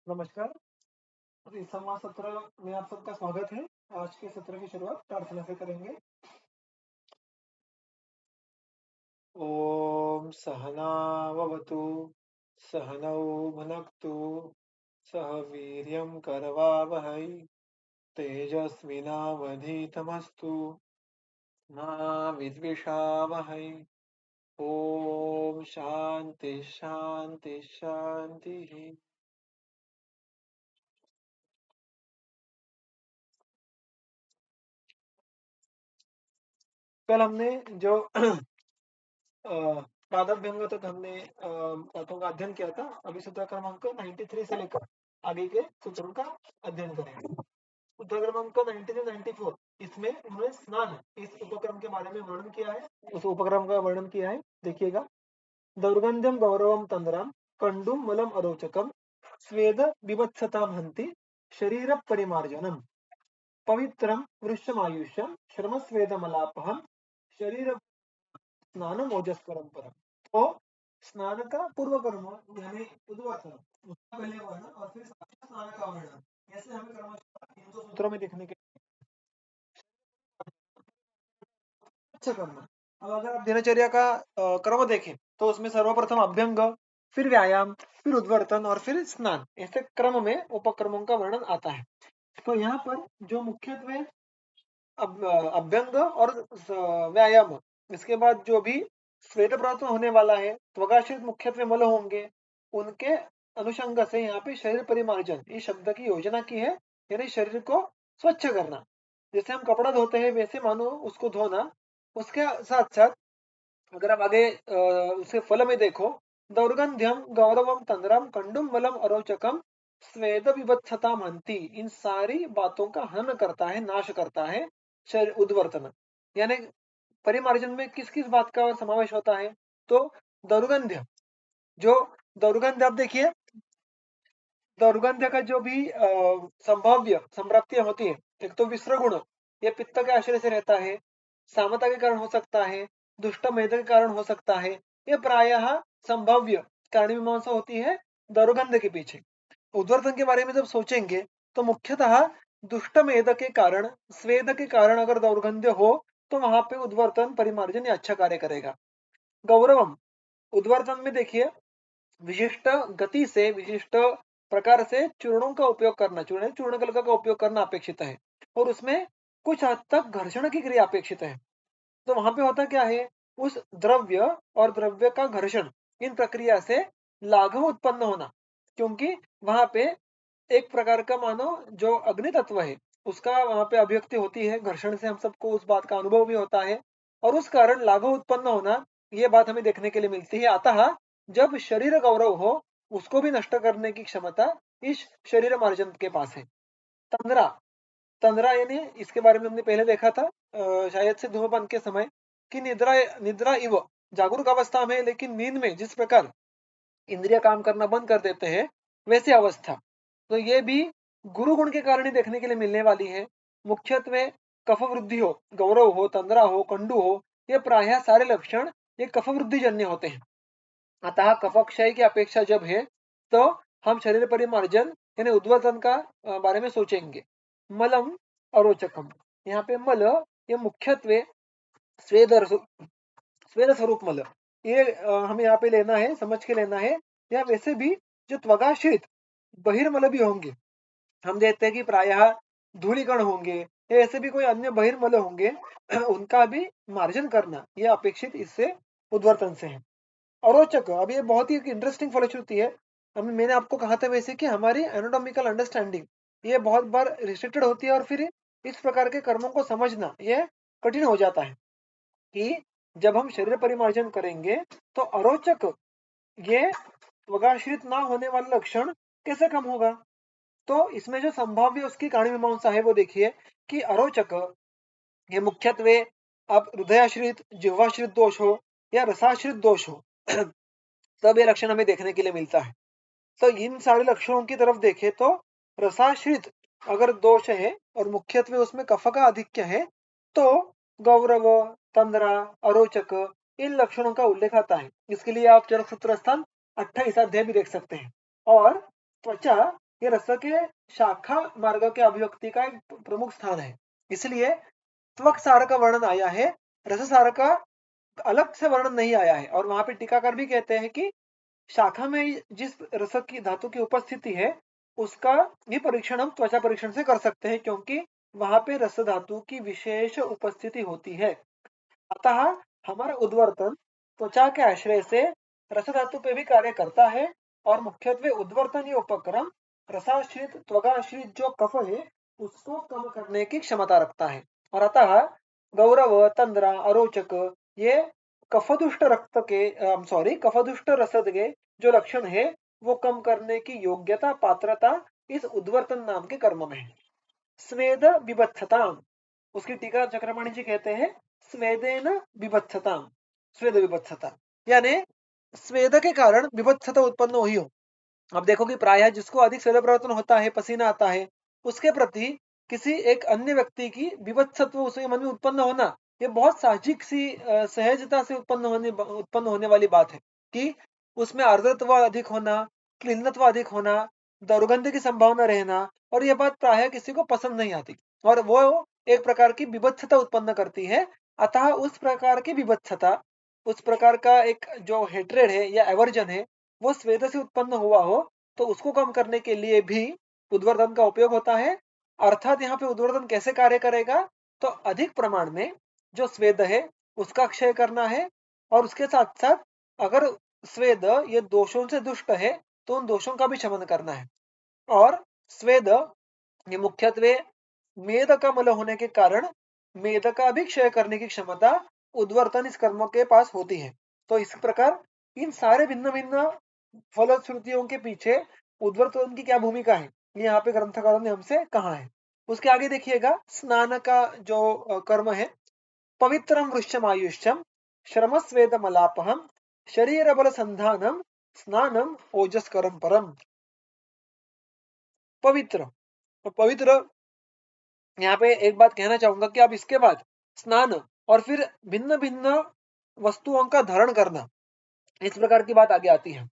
नमस्कार। इस संवाद सत्र में आप सबका स्वागत है। आज के सत्र की शुरुआत प्रार्थना से करेंगे। ओम सहनाववतु सहनौ भुनक्तु सह वीर्यं करवावहै तेजस्विनावधीतमस्तु मा विद्विषावहै। ओम शांति शांति शांति। कल हमने जो पादाभ्यंग तक हमने बातों का अध्ययन किया था। अभी सूत्र क्रमांक 93 से लेकर आगे के सूत्रों का अध्ययन करेंगे। सूत्र क्रमांक 93 94 इसमें उन्होंने स्नान इस उपक्रम के बारे में वर्णन किया है। उस उपक्रम का वर्णन किया है, देखिएगा। दौर्गंध्यम गौरवम तंद्राम कंडुम मलम अरोचकम स्वेद विवत्सताम हंति शरीर परिमार्जनम पवित्रम वृक्षमायुष्यम श्रम स्वेदमलापहम शरीर स्नानम ओजस परंपरा। तो स्नान का पूर्व कर्म यानी उद्वासन, उसका पहले वर्णन और फिर स्नान का वर्णन, ऐसे हमें क्रमशः इन दो सूत्रों में देखने के अच्छा करना। अब अगर आप दिनचर्या का क्रम देखें तो उसमें सर्वप्रथम अभ्यंग, फिर व्यायाम, फिर उद्वर्तन और फिर स्नान, ऐसे क्रम में उपक्रमों का वर्णन आता है। तो यहाँ पर जो मुख्यत्वे अभ्यंग और व्यायाम, इसके बाद जो भी श्वेत प्राप्त होने वाला है, त्वगाश्रित मुख्यत्वे मल होंगे, उनके अनुषंग से यहाँ पे शरीर परिमार्जन इस शब्द की योजना की है, यानी शरीर को स्वच्छ करना। जैसे हम कपड़ा धोते हैं वैसे मानो उसको धोना। उसके साथ साथ अगर आप आगे उसे फल में देखो, दौर्गंध्यम गौरवम तंद्रम कंडुम बलम अरोचकम स्वेद विवत्सता हंति, इन सारी बातों का हनन करता है, नाश करता है शरीर उद्वर्तन। यानी परिमार्जन में किस किस बात का समावेश होता है? तो दौर्गंध्य, जो दौर्गंध्य आप देखिए, दौर्गंध्य का जो भी संभाव्य संप्राप्तियां होती है, एक तो विसर्ग गुण, ये पित्त के आश्रय से रहता है, सामता के कारण हो सकता है, दुष्ट मेध के कारण हो सकता है। ये प्रायः संभाव्य कार्यमीमांसा होती है दौर्गंध्य के पीछे। उद्वर्तन के बारे में जब सोचेंगे तो मुख्यतः दुष्ट मेध के कारण, स्वेद के कारण अगर दौर्गंध्य हो तो वहां पे उद्वर्तन परिमार्जन अच्छा कार्य करेगा। गौरवम, उद्वर्तन में देखिए विशिष्ट गति से, विशिष्ट प्रकार से चूर्णों का उपयोग करना, चूर्ण कलिका का उपयोग करना अपेक्षित है, और उसमें कुछ हद तक घर्षण की क्रिया अपेक्षित है। तो वहां पे होता क्या है, उस द्रव्य और द्रव्य का घर्षण, इन प्रक्रिया से लाघव उत्पन्न होना, क्योंकि वहां पे एक प्रकार का मानो जो अग्नि तत्व है उसका वहां पे अभिव्यक्ति होती है, घर्षण से हम सबको उस बात का अनुभव भी होता है, और उस कारण लाघव उत्पन्न होना, ये बात हमें देखने के लिए मिलती है। अतः जब शरीर गौरव हो उसको भी नष्ट करने की क्षमता इस शरीर मार्जन के पास है। तंद्रा, तंद्रा यानी इसके बारे में हमने पहले देखा था शायद से धूमपान के समय, कि निद्रा निद्रा इव, जागरूक अवस्था में लेकिन नींद में जिस प्रकार इंद्रिय काम करना बंद कर देते हैं, वैसी अवस्था। तो ये भी गुरु गुण के कारण ही देखने के लिए मिलने वाली है। मुख्यत्वे कफ वृद्धि हो, गौरव हो, तंद्रा हो, कंडू हो, ये प्राय सारे लक्षण ये कफ वृद्धि जन्य होते हैं। अतः कफक्षय की अपेक्षा जब है तो हम शरीर परिमार्जन यानी उद्वर्तन का बारे में सोचेंगे। मलम अरोचकम, यहाँ पे मल ये मुख्यत्वे स्वेद स्वेद स्वरूप मल, ये हमें यहाँ पे लेना है, समझ के लेना है। या वैसे भी जो त्वगाश्रित बहिर्मल भी होंगे, हम देखते हैं कि प्रायः धूलिकण होंगे या ऐसे भी कोई अन्य बहिर्मल होंगे, उनका भी मार्जन करना यह अपेक्षित इससे उद्वर्तन से है। अरोचक, अब ये बहुत ही इंटरेस्टिंग फलश्रुति है। मैंने आपको कहा था वैसे कि हमारी एनाटॉमिकल अंडरस्टैंडिंग ये बहुत बार रिस्ट्रिक्टेड होती है, और फिर इस प्रकार के कर्मों को समझना ये कठिन हो जाता है कि जब हम शरीर परिमार्जन करेंगे तो अरोचक, ये त्वगाश्रित ना होने वाला लक्षण कैसे कम होगा? तो इसमें जो संभाव्य उसकी कहानी मीमांसा है वो देखिए कि अरोचक ये मुख्यत्वे अब हृदयाश्रित, जिह्वाश्रित दोष हो या रसाश्रित दोष हो, तब ये लक्षण हमें देखने के लिए मिलता है। तो इन सारे लक्षणों की तरफ देखें तो रसाश्रित अगर दोष है और मुख्यत्वे उसमें कफ का आधिक्य है, तो गौरव, तंद्रा, अरोचक, इन लक्षणों का उल्लेख आता है। इसके लिए आप चरक सूत्र स्थान 28 अध्याय भी देख सकते हैं। और त्वचा ये रस के शाखा मार्ग के अभिव्यक्ति का एक प्रमुख स्थान है। इसलिए त्वक सार का वर्णन आया है, रस सार का अलग से वर्णन नहीं आया है। और वहां पे टीकाकार भी कहते हैं कि शाखा में जिस रस की धातु की उपस्थिति है उसका ये परीक्षण हम त्वचा परीक्षण से कर सकते हैं, क्योंकि वहां पे रस धातु की विशेष उपस्थिति होती है। अतः हमारा उद्वर्तन त्वचा के आश्रय से रस धातु पे भी कार्य करता है और मुख्यत्वे उद्वर्तन ये उपक्रम रसाश्रित त्वगाश्रित जो कफ है उसको कम करने की क्षमता रखता है। और अतः गौरव, तंद्रा, अरोचक ये कफदुष्ट रक्त के कफदुष्ट रसद के जो लक्षण है वो कम करने की योग्यता पात्रता इस उद्वर्तन नाम के कर्म में है। स्वेद विबत्थता, उसकी टीका चक्रपाणी जी कहते हैं स्वेदेन विबत्थता, स्वेद विबत्थता यानी स्वेद के कारण विबत्थता उत्पन्न हुई हो। अब देखो कि प्रायः जिसको अधिक स्वेद प्रवर्तन होता है, पसीना आता है, उसके प्रति किसी एक अन्य व्यक्ति की विवत्सत्व उसके मन में उत्पन्न होना ये बहुत साहजिक सी सहजता से उत्पन्न होने वाली बात है कि उसमें आर्द्रत्व अधिक होना, क्लिन्नत्व अधिक होना, दुर्गंध की संभावना रहना, और यह बात प्रायः किसी को पसंद नहीं आती और वो एक प्रकार की विभत्सता उत्पन्न करती है। अतः उस प्रकार की विभत्सता, उस प्रकार का एक जो हेट्रेड है या एवर्जन है वो स्वेद से उत्पन्न हुआ हो तो उसको कम करने के लिए भी उद्वर्तन का उपयोग होता है। अर्थात यहाँ पे उद्वर्तन कैसे कार्य करेगा, तो अधिक प्रमाण में जो स्वेद है उसका क्षय करना है और उसके साथ साथ अगर स्वेद ये दोषों से दुष्ट है तो उन दोषों का भी शमन करना है। और स्वेद ये मुख्यत्वे मेद का मल होने के कारण मेद का भी क्षय करने की क्षमता उद्वर्तन इस कर्म के पास होती है। तो इस प्रकार इन सारे भिन्न भिन्न फलश्रुतियों के पीछे उद्वर्तन की क्या भूमिका है ये यहाँ पे ग्रंथकारों ने हमसे कहा है। उसके आगे देखिएगा स्नान का जो कर्म है, पवित्रम वृश्चम आयुष्यम श्रम स्वेद मलापहम शरीर बल संधानम स्नानम ओजस्करम परम। पवित्र, तो पवित्र यहाँ पे एक बात कहना चाहूंगा कि अब इसके बाद स्नान और फिर भिन्न भिन्न वस्तुओं का धारण करना, इस प्रकार की बात आगे आती है।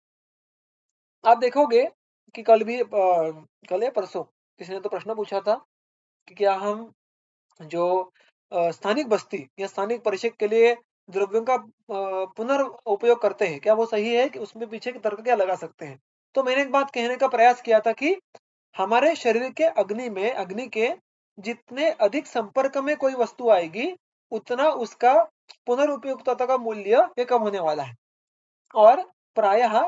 आप देखोगे कि कल या परसों किसी ने तो प्रश्न पूछा था कि क्या हम जो स्थानिक बस्ती या स्थानिक परिषद के लिए द्रव्यों का पुनर्उपयोग करते हैं, क्या वो सही है कि उसमें पीछे के तर्क क्या लगा सकते हैं। तो मैंने एक बात कहने का प्रयास किया था कि हमारे शरीर के अग्नि के जितने अधिक संपर्क में कोई वस्तु आएगी उतना उसका पुनर्उपयोगिता का मूल्य ये कम होने वाला है। और प्रायः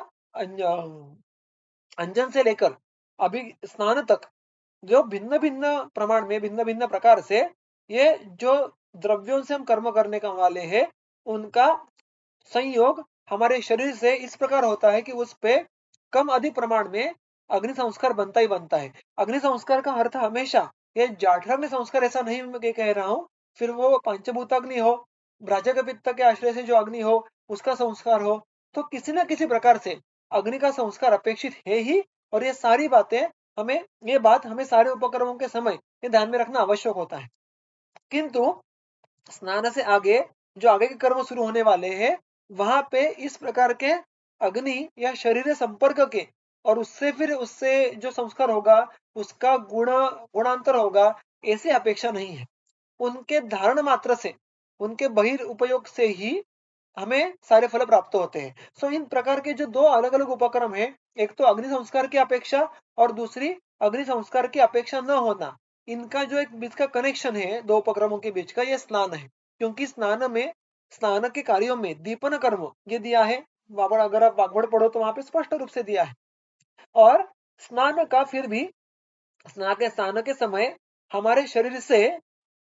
अंजन से लेकर अभी स्नान तक जो भिन्न भिन्न प्रमाण में भिन्न भिन्न प्रकार से ये जो द्रव्यों से हम कर्म करने का वाले हैं उनका संयोग हमारे शरीर से इस प्रकार होता है कि उस पे कम अधिक प्रमाण में अग्नि संस्कार बनता ही बनता है। अग्नि संस्कार का अर्थ हमेशा ये जाठराग्नि संस्कार ऐसा नहीं मैं कह रहा हूं, फिर वो पंचभूताग्नि हो, भ्राजक पित्त के आश्रय से जो अग्नि हो उसका संस्कार हो, तो किसी न किसी प्रकार से अग्नि का संस्कार अपेक्षित है ही। और ये सारी बातें ये बात हमें सारे उपक्रमों के समय ये ध्यान में रखना आवश्यक होता है। किंतु स्नान से आगे जो आगे के कर्म शुरू होने वाले हैं वहां पे इस प्रकार के अग्नि या शरीर संपर्क के और उससे जो संस्कार होगा उसका गुणांतर होगा ऐसी अपेक्षा नहीं है। उनके धारण मात्र से, उनके बहिर उपयोग से ही हमें सारे फल प्राप्त होते हैं। सो इन प्रकार के जो दो अलग अलग उपक्रम है, एक तो अग्नि संस्कार की अपेक्षा और दूसरी अग्नि संस्कार की अपेक्षा न होना, इनका जो एक बीच का कनेक्शन है दो उपक्रमों के बीच का, यह स्नान है। क्योंकि स्नान के कार्यों में दीपन कर्म ये दिया है, अगर आप वाग्वड़ पढ़ो तो वहां पे स्पष्ट रूप से दिया है। और स्नान का फिर भी स्नान के समय हमारे शरीर से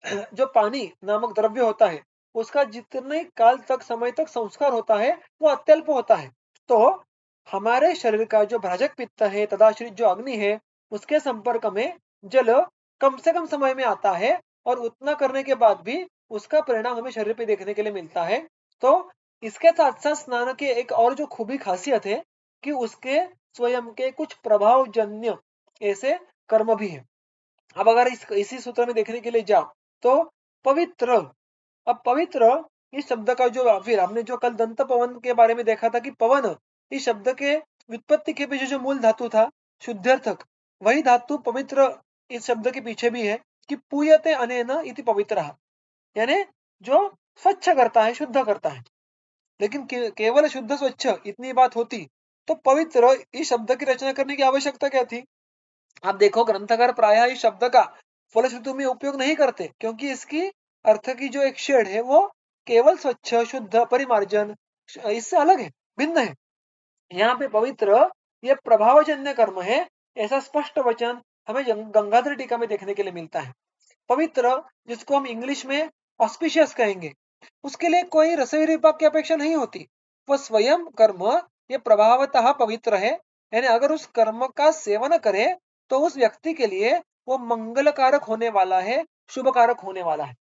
जो पानी नामक द्रव्य होता है उसका जितने काल तक समय तक संस्कार होता है वो अत्यल्प होता है। तो हमारे शरीर का जो भ्राजक पित्त है तदाश्रित जो अग्नि है उसके संपर्क में जल कम से कम समय में आता है और उतना करने के बाद भी उसका परिणाम हमें शरीर पे देखने के लिए मिलता है। तो इसके साथ साथ स्नान की एक और जो खूबी खासियत है कि उसके स्वयं के कुछ प्रभावजन्य ऐसे कर्म भी है। अब अगर इसी सूत्र में देखने के लिए जाओ तो पवित्र, अब पवित्र इस शब्द का जो फिर हमने जो कल दंत पवन के बारे में देखा था कि पवन इस शब्द के व्युत्पत्ति के पीछे जो मूल धातु था शुद्ध्यर्थक, वही धातु पवित्र इस शब्द के पीछे भी है कि पूयते अनेन इति पवित्रः, यानी जो स्वच्छ करता है, शुद्ध करता है। लेकिन केवल शुद्ध स्वच्छ इतनी बात होती तो पवित्र इस शब्द की रचना करने की आवश्यकता क्या थी? आप देखो ग्रंथकार प्रायः इस शब्द का फलश्रुति में उपयोग नहीं करते, क्योंकि इसकी अर्थ की जो एक शेड है वो केवल स्वच्छ, शुद्ध, परिमार्जन इससे अलग है, भिन्न है। यहाँ पे पवित्र ये प्रभावजन्य कर्म है, ऐसा स्पष्ट वचन हमें गंगाधर टीका में देखने के लिए मिलता है। पवित्र, जिसको हम इंग्लिश में ऑस्पिशियस कहेंगे, उसके लिए कोई रसोई विभाग की अपेक्षा नहीं होती। वह स्वयं कर्म ये प्रभावतः पवित्र है, यानी अगर उस कर्म का सेवन करे तो उस व्यक्ति के लिए वो मंगलकारक होने वाला है, शुभकारक होने वाला है।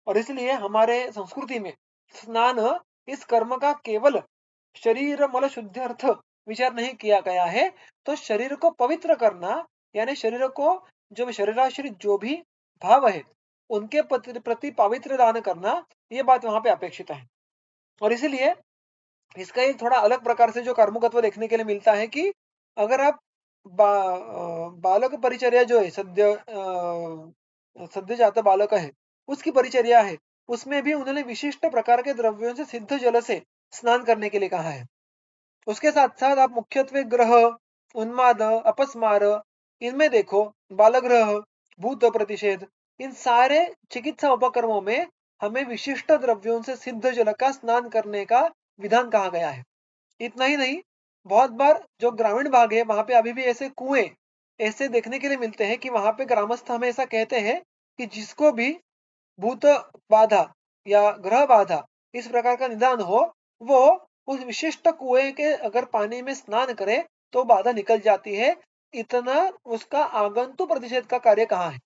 और इसलिए हमारे संस्कृति में स्नान इस कर्म का केवल शरीर मल शुद्ध्यर्थ विचार नहीं किया गया है, तो शरीर को पवित्र करना, यानी शरीर को जो शरीराश्रित जो भी भाव है उनके प्रति पवित्र दान करना, ये बात वहां पे अपेक्षित है। और इसीलिए इसका एक थोड़ा अलग प्रकार से जो कर्मकत्व देखने के लिए मिलता है कि अगर आप बालक परिचर्या जो है, सद्य जात बालक है उसकी परिचर्या है, उसमें भी उन्होंने विशिष्ट प्रकार के द्रव्यों से सिद्ध जल से स्नान करने के लिए कहा है। उसके साथ साथ आप मुख्यत्वे ग्रह, उन्माद, अपस्मार, इनमें देखो, बालग्रह, भूत प्रतिषेध, इन सारे चिकित्सा उपक्रमों में हमें विशिष्ट द्रव्यों से सिद्ध जल का स्नान करने का विधान कहा गया है। इतना ही नहीं, बहुत बार जो ग्रामीण भाग है वहां पे अभी भी ऐसे कुएं ऐसे देखने के लिए मिलते हैं कि वहां पे ग्रामस्थ हमें ऐसा कहते हैं कि जिसको भी भूत बाधा या ग्रह बाधा इस प्रकार का निदान हो, वो उस विशिष्ट कुएं के अगर पानी में स्नान करे तो बाधा निकल जाती है। इतना उसका आगंतु प्रतिषेध का कार्य कहाँ है?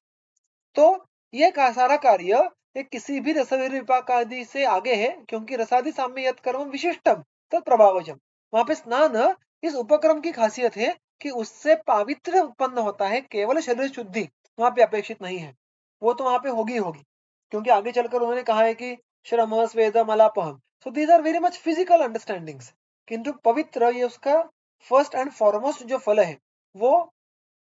तो ये सारा कार्य ये किसी भी रसवीर विपाक आदि से आगे है, क्योंकि रसादि साम्य यत् कर्म विशिष्टम तत्प्रभावजम। वहां पे स्नान इस उपक्रम की खासियत है कि उससे पावित्र उत्पन्न होता है, केवल शरीर शुद्धि वहां पे अपेक्षित नहीं है। वो तो वहां पे होगी होगी, क्योंकि आगे चलकर उन्होंने कहा है कि श्रम स्वेद मलापहम, so these are very much physical understandings. किंतु पवित्र ये उसका फर्स्ट एंड फॉरमोस्ट जो फल है वो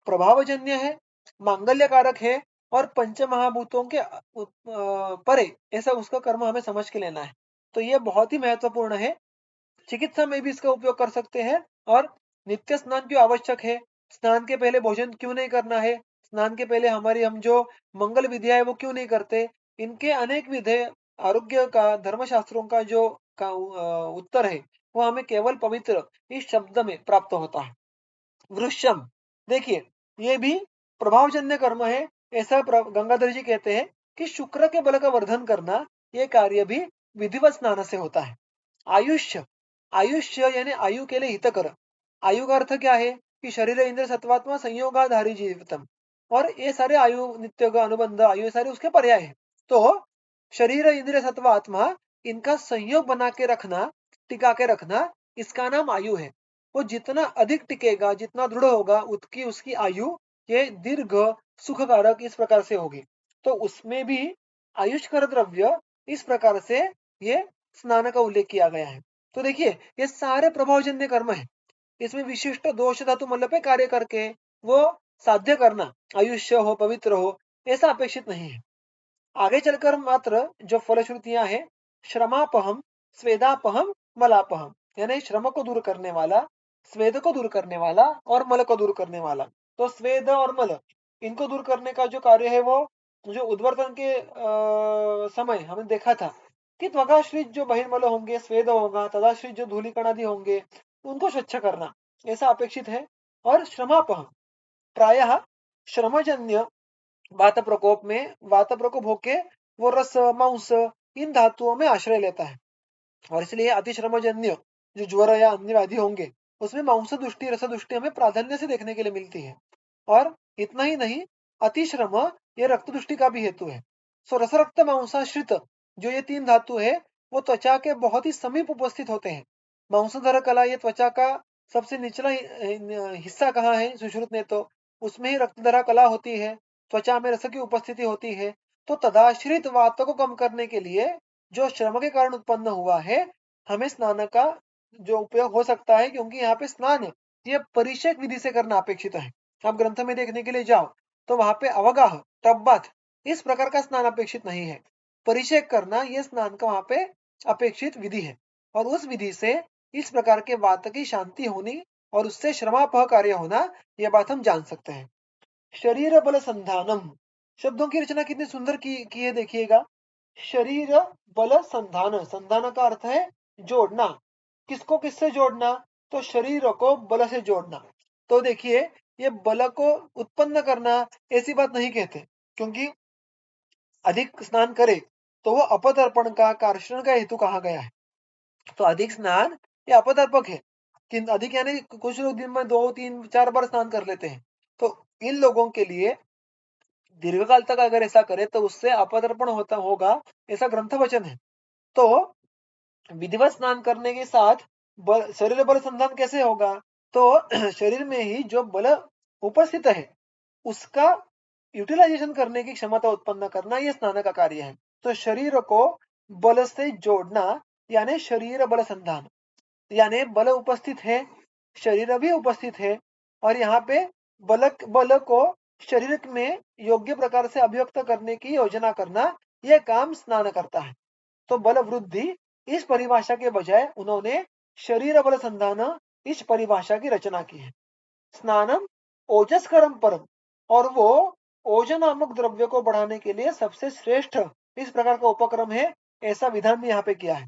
प्रभावजन्य है, मांगल्य कारक है और पंच महाभूतों के परे ऐसा उसका कर्म हमें समझ के लेना है। तो ये बहुत ही महत्वपूर्ण है। चिकित्सा में भी इसका उपयोग कर सकते हैं। और नित्य स्नान क्यों आवश्यक है, स्नान के पहले भोजन क्यों नहीं करना है, स्नान के पहले हमारी हम जो मंगल विधिया है वो क्यों नहीं करते, इनके अनेक विधे आरोग्य का धर्मशास्त्रों का जो उत्तर है वो हमें केवल पवित्र इस शब्द में प्राप्त होता है। वृश्यम, देखिए ये भी प्रभावजन्य कर्म है, ऐसा गंगाधर जी कहते हैं कि शुक्र के बल का वर्धन करना ये कार्य भी विधिवत स्नान से होता है। आयुष्य, आयुष्य यानी आयु के लिए हितकर। आयु का अर्थ क्या है कि शरीर इंद्र सत्वात्मा संयोगाधारी जीवितम, और ये सारे आयु नित्य का अनुबंध आयु सारे उसके पर्याय है। तो शरीर इंद्र सत्व आत्मा इनका संयोग बना के रखना, टिका के रखना, इसका नाम आयु है। वो जितना अधिक टिकेगा, जितना दृढ़ होगा, उसकी उसकी आयु ये दीर्घ सुखकारक इस प्रकार से होगी। तो उसमें भी आयुष्कर द्रव्य इस प्रकार से ये स्नान का उल्लेख किया गया है। तो देखिए ये सारे प्रभावजन्य कर्म है, इसमें विशिष्ट दोष धातु मल पे कार्य करके वो साध्य करना, आयुष्य हो, पवित्र हो, ऐसा अपेक्षित नहीं है। आगे चलकर मात्र जो फलश्रुतियां हैं, श्रमापहम, स्वेदापहम, मलापहम, यानी श्रम को दूर करने वाला, स्वेद को दूर करने वाला और मल को दूर करने वाला। तो स्वेद और मल इनको दूर करने का जो कार्य है वो जो उद्वर्तन के समय हमने देखा था कि त्वगाश्रित जो बहिर्मल होंगे, स्वेद होगा, तदाश्रित जो धूलिकण आदि होंगे उनको स्वच्छ करना ऐसा अपेक्षित है। और श्रमापहम प्रायः श्रमजन्य वात प्रकोप में, वात प्रकोप होके वो रस, मांस इन धातुओं में आश्रय लेता है। और इसलिए अतिश्रमजन्य जो ज्वर या अन्य व्याधि होंगे उसमें मांस दृष्टि, रस दृष्टि हमें प्राधान्य से देखने के लिए मिलती है। और इतना ही नहीं, अतिश्रम ये रक्त दृष्टि का भी हेतु है। सो रस रक्त मांसाश्रित जो ये तीन धातु है वो त्वचा के बहुत ही समीप उपस्थित होते हैं। मांसधर कला ये त्वचा का सबसे निचला हिस्सा कहाँ है सुश्रुत ने, तो उसमें ही रक्तधरा कला होती है, त्वचा में रस की उपस्थिति होती है। तो तदाश्रित वात को कम करने के लिए जो श्रम के कारण उत्पन्न हुआ है, हमें स्नान का जो उपयोग हो सकता है, क्योंकि यहाँ पे स्नान ये परिषेक विधि से करना अपेक्षित है। आप ग्रंथ में देखने के लिए जाओ तो वहां पे अवगाह तब बात इस प्रकार का स्नान अपेक्षित नहीं है। परिचय करना यह स्नान का वहां पे अपेक्षित विधि है और उस विधि से इस प्रकार के वात की शांति होनी और उससे श्रमापह कार्य होना यह बात हम जान सकते हैं। शरीर बल संधानम शब्दों की रचना कितनी सुंदर की है देखिएगा। शरीर बल संधान, संधान का अर्थ है जोड़ना। किसको किससे जोड़ना? तो शरीर को बल से जोड़ना। तो देखिए ये बल को उत्पन्न करना ऐसी बात नहीं कहते, क्योंकि अधिक स्नान करे तो वो अपतर्पण का कार्षण का हेतु कहा गया है। तो अधिक स्नान ये अपतर्पक है कि अधिक यानी कुछ लोग दिन में 2 3 4 बार स्नान कर लेते हैं। तो इन लोगों के लिए दीर्घकाल तक अगर ऐसा करे तो उससे अपतर्पण होता होगा, ऐसा ग्रंथ वचन है। तो विधिवत स्नान करने के साथ शरीर बल संधान कैसे होगा? तो शरीर में ही जो बल उपस्थित है उसका यूटिलाइजेशन करने की क्षमता उत्पन्न करना यह स्नान का कार्य है। तो शरीर को बल से जोड़ना यानी शरीर बल संधान, यानी बल उपस्थित है, शरीर भी उपस्थित है और यहाँ पे बल को शरीर में योग्य प्रकार से अभिव्यक्त करने की योजना करना यह काम स्नान करता है। तो बल वृद्धि इस परिभाषा के बजाय उन्होंने शरीर बल संधान इस परिभाषा की रचना की है। स्नानम ओजस्करम परम, और वो ओज नामक द्रव्य को बढ़ाने के लिए सबसे श्रेष्ठ इस प्रकार का उपक्रम है, ऐसा विधान भी यहाँ पे किया है।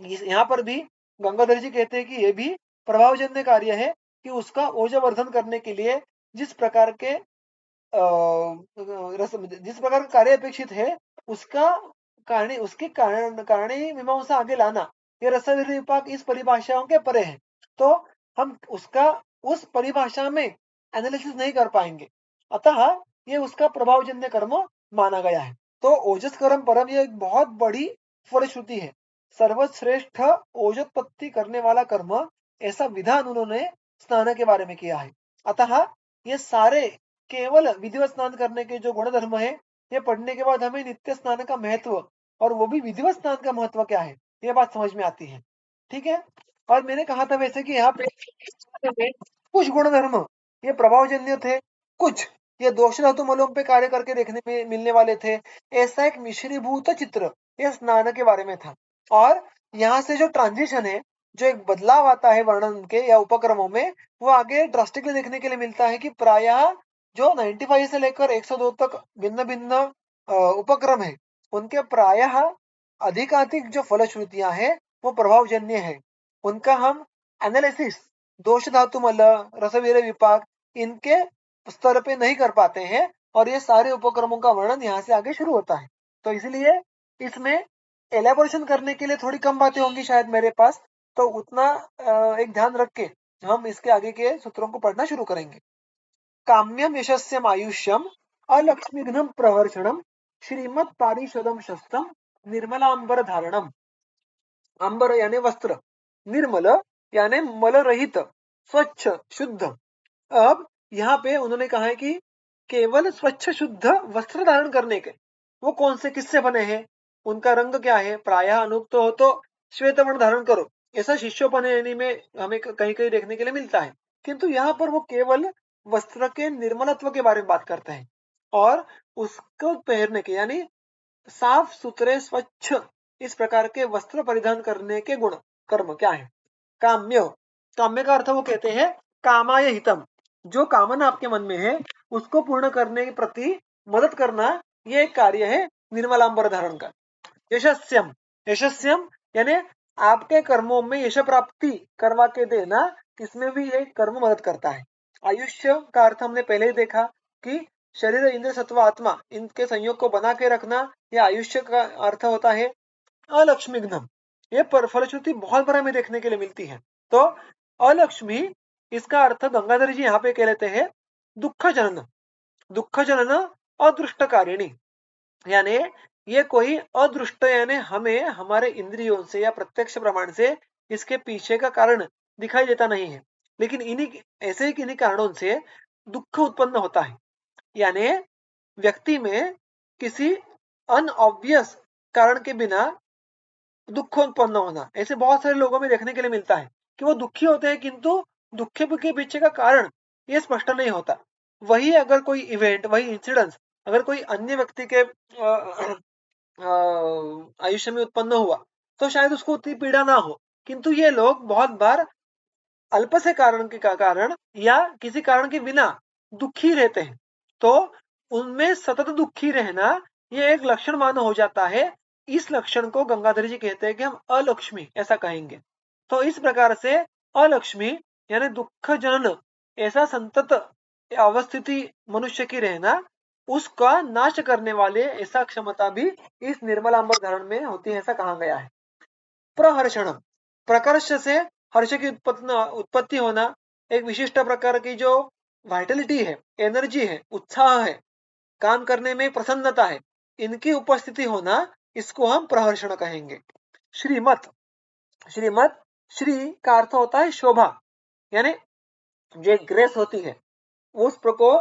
यहाँ पर भी गंगाधर जी कहते हैं कि यह भी प्रभावजन्य कार्य है कि उसका ओजवर्धन करने के लिए जिस प्रकार के जिस प्रकार का कार्य अपेक्षित है उसका कारण उसकी कारणी मीमांसा आगे लाना ये रसविर विपाक इस परिभाषाओं के परे है। तो हम उसका उस परिभाषा में एनालिसिस नहीं कर पाएंगे, अतः ये उसका प्रभावजन्य कर्म माना गया है। तो ओजस कर्म परम ये एक बहुत बड़ी फलश्रुति है, सर्वश्रेष्ठ ओजोत्पत्ति करने वाला कर्म, ऐसा विधान उन्होंने स्नान के बारे में किया है। अतः ये सारे केवल विधिवत स्नान करने के जो गुण धर्म है ये पढ़ने के बाद हमें नित्य स्नान का महत्व और वो भी विधिवत स्नान का महत्व क्या है ये बात समझ में आती है। ठीक है। और मैंने कहा था वैसे कि यहाँ पे कुछ गुण धर्म ये प्रभावजन्य थे, कुछ ये दोष धातु मलों पे कार्य करके देखने में मिलने वाले थे। ऐसा एक मिश्रीभूत चित्र ये स्नान के बारे में था। और यहाँ से जो ट्रांजिशन है, जो एक बदलाव आता है वर्णन के या उपक्रमों में, वो आगे ड्रास्टिकली देखने के लिए मिलता है कि प्रायः जो 95 से लेकर 102 तक भिन्न भिन्न उपक्रम है उनके प्रायः अधिकाधिक जो फलश्रुतियां हैं वो प्रभावजन्य है। उनका हम एनालिसिस दोष धातु मल रसवीर विपाक इनके स्तर पे नहीं कर पाते हैं और ये सारे उपक्रमों का वर्णन यहाँ से आगे शुरू होता है। तो इसलिए इसमें एलेबोरेशन करने के लिए थोड़ी कम बातें होंगी शायद मेरे पास, तो उतना एक ध्यान रख के हम इसके आगे के सूत्रों को पढ़ना शुरू करेंगे। काम्यम यशस्यम आयुष्यम अलक्ष्मीघ्नम प्रवर्षणम श्रीमत् पारिषदम शस्तम निर्मलांबर धारणम। अंबर यानी वस्त्र, निर्मल यानी मल रहित, स्वच्छ शुद्ध। अब यहाँ पे उन्होंने कहा है कि केवल स्वच्छ शुद्ध वस्त्र धारण करने के, वो कौन से किससे बने हैं, उनका रंग क्या है, प्रायः अनुक्त हो तो श्वेत वर्ण धारण करो, ऐसा शिष्योपनयनी में हमें कहीं कहीं देखने के लिए मिलता है। किंतु यहाँ पर वो केवल वस्त्र के निर्मलत्व के बारे में बात करते हैं और उसको पहनने के यानी साफ सुथरे स्वच्छ इस प्रकार के वस्त्र परिधान करने के गुण कर्म क्या है। काम्य, काम्य का अर्थ वो कहते हैं कामाय हितम, जो कामना आपके मन में है उसको पूर्ण करने के प्रति मदद करना, ये एक कार्य है निर्मलांबर धारण का। यशस्यम, यशस्यम यानी आपके कर्मों में यश प्राप्ति करवा के देना, इसमें भी ये कर्म मदद करता है। आयुष्य का अर्थ हमने पहले ही देखा कि शरीर इंद्र सत्व आत्मा इनके संयोग को बना के रखना, यह आयुष्य का अर्थ होता है। अलक्ष्मीघ्नम, ये फलश्रुति बहुत बड़ा में देखने के लिए मिलती है। तो अलक्ष्मी इसका अर्थ गंगाधर जी यहाँ पे कह लेते हैं दुख जनन, दुख जनन अदृष्टकारिणी, यानी ये कोई अदृष्ट यानी हमें हमारे इंद्रियों से या प्रत्यक्ष प्रमाण से इसके पीछे का कारण दिखाई देता नहीं है, लेकिन इन्हीं ऐसे ही किन्हीं कारणों से दुख उत्पन्न होता है। यानी व्यक्ति में किसी अनऑब्वियस कारण के बिना दुख उत्पन्न होना, ऐसे बहुत सारे लोगों में देखने के लिए मिलता है कि वो दुखी होते हैं किंतु दुख के पीछे का कारण ये स्पष्ट नहीं होता। वही अगर कोई इवेंट, वही इंसिडेंस अगर कोई अन्य व्यक्ति के आयुष्य में उत्पन्न हुआ तो शायद उसको उतनी पीड़ा ना हो, किंतु ये लोग बहुत बार अल्प से कारण के कारण या किसी कारण के बिना दुखी रहते हैं। तो उनमें सतत दुखी रहना ये एक लक्षण मानो हो जाता है। इस लक्षण को गंगाधर जी कहते हैं कि हम अलक्ष्मी ऐसा कहेंगे। तो इस प्रकार से अलक्ष्मी यानी दुख जनन ऐसा संतत अवस्थिति मनुष्य की रहना, उसका नाश करने वाले ऐसा क्षमता भी इस निर्मलांबर धारण में होती है, ऐसा कहा गया है। प्रहर्षण, प्रकर्ष से हर्ष की उत्पत्ति होना, एक विशिष्ट प्रकार की जो वाइटलिटी है, एनर्जी है, उत्साह है, काम करने में प्रसन्नता है, इनकी उपस्थिति होना, इसको हम प्रहर्षण कहेंगे। श्रीमत, श्रीमत, श्री का अर्थ होता है शोभा, यानी जो ग्रेस होती है उसको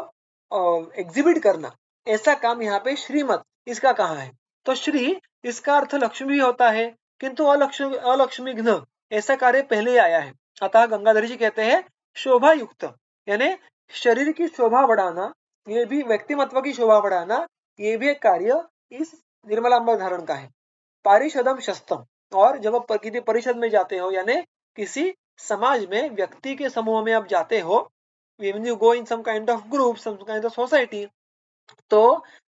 एग्जिबिट करना, ऐसा काम यहाँ पे श्रीमत इसका कहा है। तो श्री इसका अर्थ लक्ष्मी होता है, किंतु अलक्ष्मी घ्न ऐसा कार्य पहले ही आया है। अतः गंगाधर जी कहते हैं शोभा युक्त, यानी शरीर की शोभा बढ़ाना, ये भी व्यक्तिमत्व की शोभा बढ़ाना, ये भी एक कार्य इस निर्मलांबर धारण का है। पारिषदम शस्तम, और जब आप किसी परिषद में जाते हो यानी किसी समाज में व्यक्ति के समूह में आप जाते हो, when you go in some kind of group, some kind of society, तो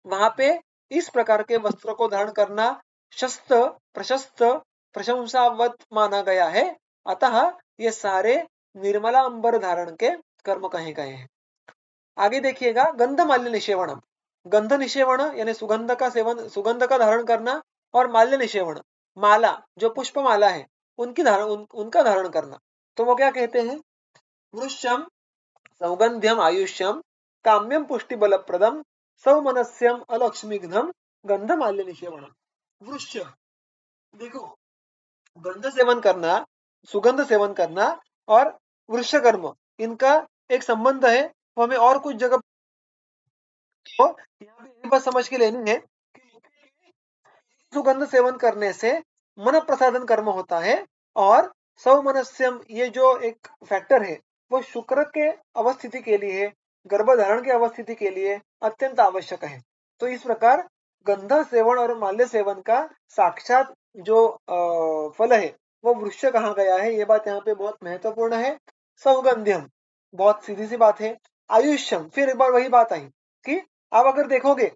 वहां पे इस प्रकार के वस्त्र को धारण करना शस्त, प्रशस्त, प्रशंसावत माना गया है। अतः ये सारे निर्मला अंबर धारण के कर्म कहे गए हैं। आगे देखिएगा गंध माल्य निषेवण, गंध निषेवण यानी सुगंध का सेवन, सुगंध का धारण करना, और माल्य निषेवण माला, जो पुष्प माला है उनकी धारण उनका धारण करना। तो वो क्या कहते हैं, वृक्षम सौगंध्यम आयुष्यम काम्यम पुष्टि बलप्रदम सौमनस्यम अलक्ष्मीघ्नम गंध माल्य निषेवण। वृक्ष, देखो, गंध सेवन करना, सुगंध सेवन करना और वृक्ष कर्म, इनका एक संबंध है। वो हमें और कुछ जगह, तो यहाँ पे बात समझ के लेनी है कि सुगंध सेवन करने से मन प्रसादन कर्म होता है, और सौमनस्यम ये जो एक फैक्टर है वो शुक्र के अवस्थिति के लिए, गर्भधारण के अवस्थिति के लिए अत्यंत आवश्यक है। तो इस प्रकार गंध सेवन और माल्य सेवन का साक्षात जो फल है वो वृक्ष कहा गया है। ये बात यहाँ पे बहुत महत्वपूर्ण है। सौगंध्यम बहुत सीधी सी बात है। आयुष्यम, फिर एक बार वही बात आई कि आप अगर देखोगे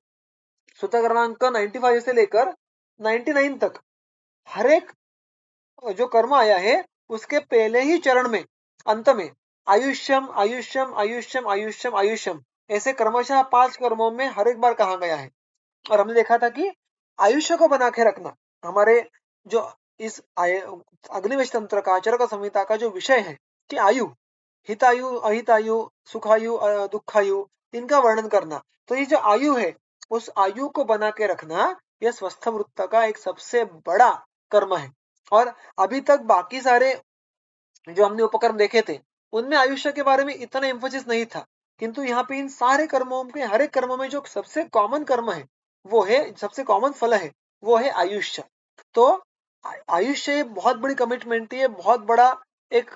सूत्र क्रमांक 95 से लेकर 99 तक हर एक जो कर्म आया है उसके पहले ही चरण में, अंत में आयुष्यम आयुष्यम आयुष्यम आयुष्यम आयुष्यम ऐसे क्रमशः 5 कर्मों में हर एक बार कहा गया है। और हमने देखा था कि आयुष्य को बना के रखना हमारे जो इस अग्निवेश तंत्र का, चरक संहिता का जो विषय है कि आयु, हितायु, अहितायु, सुखायु, दुखायु, इनका वर्णन करना। तो ये जो आयु है उस आयु को बना के रखना, यह स्वस्थ वृत्त का एक सबसे बड़ा कर्म है। और अभी तक बाकी सारे जो हमने उपकर्म देखे थे उनमें आयुष्य के बारे में इतना एम्फोसिस नहीं था, किंतु यहाँ पे इन सारे कर्मों के हर एक कर्म में जो सबसे कॉमन कर्म है वो है, सबसे कॉमन फल है वो है आयुष्य। तो आयुष्य बहुत बड़ी कमिटमेंट है, बहुत बड़ा एक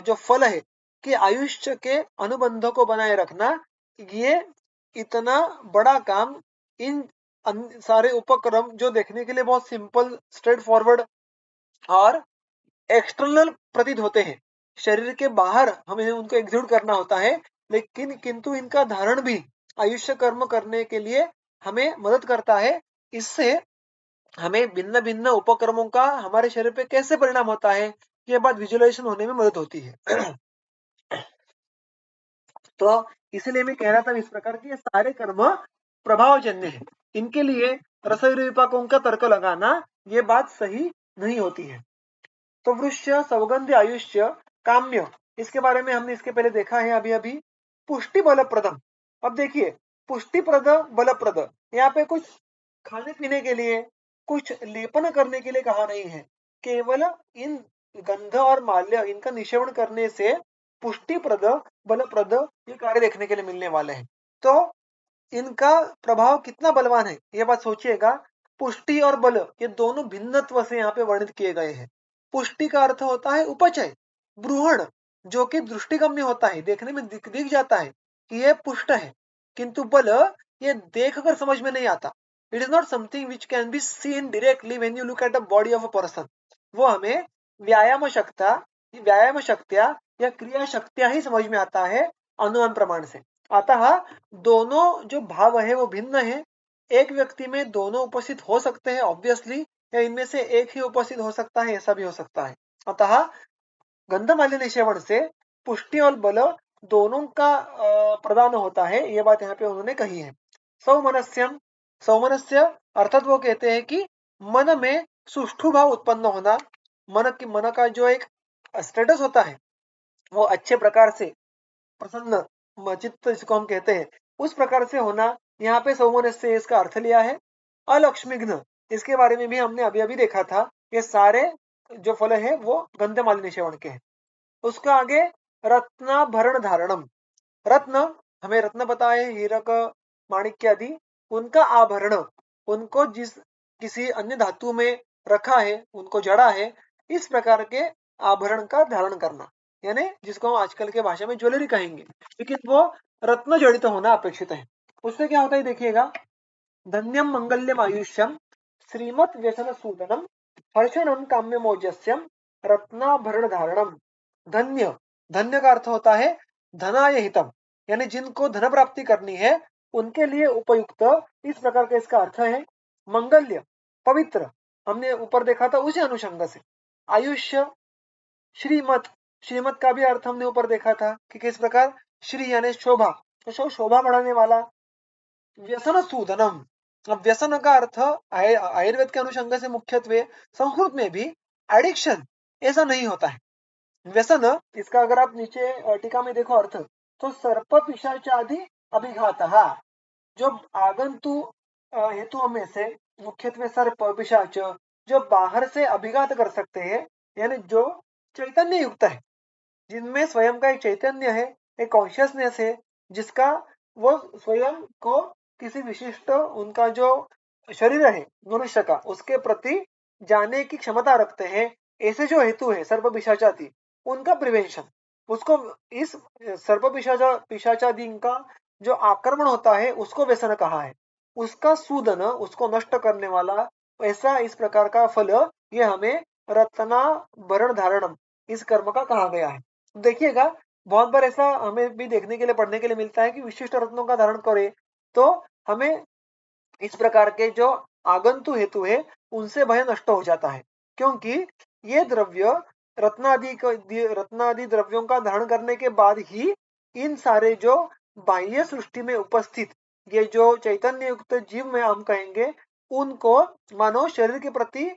जो फल है कि आयुष्य के अनुबंध को बनाए रखना, ये इतना बड़ा काम इन सारे उपक्रम जो देखने के लिए बहुत सिंपल, स्ट्रेट फॉरवर्ड और एक्सटर्नल प्रतीत होते हैं, शरीर के बाहर हमें उनको एग्जीक्यूट करना होता है, लेकिन किंतु इनका धारण भी आयुष्य कर्म करने के लिए हमें मदद करता है। इससे हमें भिन्न भिन्न उपक्रमों का हमारे शरीर पे कैसे परिणाम होता है ये बात विजुअलाइजेशन होने में मदद होती है। तो इसलिए मैं कह रहा था इस प्रकार के सारे कर्म प्रभावजन्य है, इनके लिए रसविपाकों का तर्क लगाना ये बात सही नहीं होती है। तो वृक्ष, सौगंध्य, आयुष्य, काम्य, इसके बारे में हमने इसके पहले देखा है अभी अभी। पुष्टि बलप्रदम, अब देखिए पुष्टिप्रद बलप्रद, यहाँ पे कुछ खाने पीने के लिए, कुछ लेपन करने के लिए कहा नहीं है, केवल इन गंध और माल्य इनका निषेवण करने से पुष्टिप्रद बलप्रद ये कार्य देखने के लिए मिलने वाले हैं। तो इनका प्रभाव कितना बलवान है ये बात सोचिएगा। पुष्टि और बल ये दोनों भिन्नत्व से यहाँ पे वर्णित किए गए हैं। पुष्टि का अर्थ होता है उपचय, ब्रूहण, जो कि दृष्टिगम्य होता है, देखने में दिख जाता है कि ये पुष्ट है, किंतु बल ये देखकर समझ में नहीं आता। It is not something which can be seen directly when you look at the body of a person. वो हमें व्यायाम शक्तियां या क्रिया शक्तियां ही समझ में आता है अनुमान प्रमाण से। अतः दोनों जो भाव है वो भिन्न है। एक व्यक्ति में दोनों उपस्थित हो सकते हैं ऑब्वियसली, या इनमें से एक ही उपस्थित हो सकता है, ऐसा भी हो सकता है। अतः गंधमालिन्य सेवन से पुष्टि और बल दोनों का प्रदान होता है, ये बात यहाँ पे उन्होंने कही है। सौमनस्यम, सौमनस्य अर्थात वो कहते हैं कि मन में सुष्ठु भाव उत्पन्न होना, मन का जो एक स्टेटस होता है वो अच्छे प्रकार से प्रसन्न चित्त जिसको हम कहते हैं उस प्रकार से होना। यहाँ पे सौमनस्य से इसका अर्थ लिया है। अलक्ष्मीघ्न, इसके बारे में भी हमने अभी अभी देखा था। ये सारे जो फल है वो गंधमालिन्य सेवन के हैं। उसका आगे रत्नाभरण धारणम, रत्न हमें रत्न पता है, हीरक माणिक्य आदि, उनका आभरण, उनको जिस किसी अन्य धातु में रखा है, उनको जड़ा है, इस प्रकार के आभरण का धारण करना, यानी जिसको हम आजकल के भाषा में ज्वेलरी कहेंगे, लेकिन वो रत्न जड़ित होना अपेक्षित है। उससे क्या होता है देखिएगा, धन्यम मंगल्यम आयुष्यम श्रीमत व्यसन सूदनम हर्षणम काम्यमोजस्यम रत्नाभरण धारणम। धन्य, धन्य का अर्थ होता है धनाय हितम, यानी जिनको धन प्राप्ति करनी है उनके लिए उपयुक्त, इस प्रकार का इसका अर्थ है। मंगल्य, पवित्र, हमने ऊपर देखा था उसी अनुषंग से। आयुष्य, श्रीमत, श्रीमत का भी अर्थ हमने ऊपर देखा था कि किस प्रकार, श्री यानी शोभा, तो शोभा बढ़ाने वाला। व्यसन सूदनम, अब व्यसन का अर्थ आयुर्वेद के अनुषंग से मुख्यत्वे संस्कृत में भी एडिक्शन ऐसा नहीं होता है। व्यसन, इसका अगर आप नीचे टीका में देखो अर्थ, तो सर्प पिशाचादि अभिघात, जो आगंतु हेतुओं में से मुख्यत्वे सर्प पिशाच जो बाहर से अभिघात कर सकते हैं, यानी जो चैतन्य युक्त है, जिनमें स्वयं का एक चैतन्य है, एक कॉन्शियसनेस है, जिसका वो स्वयं को किसी विशिष्ट उनका जो शरीर है मनुष्य का उसके प्रति जाने की क्षमता रखते हैं, ऐसे जो हेतु है सर्प पिशाचादि, उनका प्रिवेंशन, उसको इस सर्प पिशाचादि का जो आक्रमण होता है उसको व्यसन कहा है। उसका सूदन, उसको नष्ट करने वाला ऐसा इस प्रकार का फल, ये हमें रत्नाभरण धारणम इस कर्म का कहा गया है। देखिएगा बहुत बार ऐसा हमें भी देखने के लिए पढ़ने के लिए मिलता है कि विशिष्ट रत्नों का धारण करे तो हमें इस प्रकार के जो आगंतु हेतु है उनसे भय नष्ट हो जाता है, क्योंकि ये द्रव्य रत्नादि द्रव्यों का धारण करने के बाद ही इन सारे जो बाह्य सृष्टि में उपस्थित ये जो चैतन्य युक्त जीव में हम कहेंगे, उनको मानव शरीर के प्रति